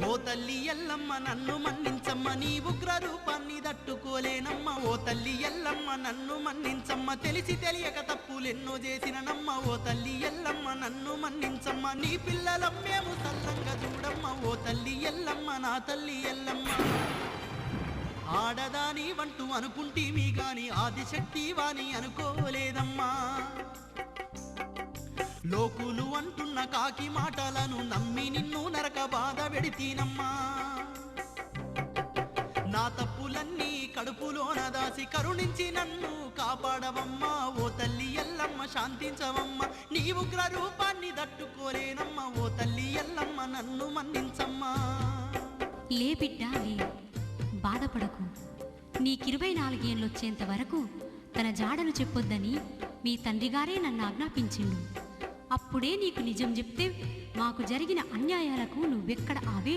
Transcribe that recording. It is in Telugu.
ఓ తల్లి ఎల్లమ్మ నన్ను మన్నించమ్మ, నీ ఉగ్ర రూపాన్ని తట్టుకోలేనమ్మ. ఓ తల్లి ఎల్లమ్మ నన్ను మన్నించమ్మ, తెలిసి తెలియక తప్పులెన్నో చేసిననమ్మ. ఓ తల్లి ఎల్లమ్మ నన్ను మన్నించమ్మ, నీ పిల్లలం మేము సల్లంగా చూడమ్మ. ఓ తల్లి ఎల్లమ్మ నా తల్లి ఎల్లమ్మ. ఆడదాని వంటూ అనుకుంటీవి గాని ఆదిశక్తి వాణి అనుకోలేదమ్మా. లోకులు అంటున్న కాకి మాటలను నమ్మి నిన్ను నరక బాధ పెడితీనమ్మా. నా తప్పులన్నీ కడుపులోన దాసి కరుణించి నన్ను కాపాడవమ్మా. ఓ తల్లి ఎల్లమ్మ శాంతించవమ్మ, నీ ఉగ్ర రూపాన్ని తట్టుకోలేనమ్మా. ఓ తల్లి ఎల్లమ్మ నన్ను మన్నించమ్మా. లే బిడ్డా లే, బాధపడకు. నీకు24 ఏళ్ళొచ్చేంత వరకు తన జాడను చెప్పొద్దని మీ తండ్రిగారే నన్ను ఆజ్ఞాపించిండు. అప్పుడే నీకు నిజం చెప్తే మాకు జరిగిన అన్యాయాలకు నువ్వెక్కడ ఆవేశ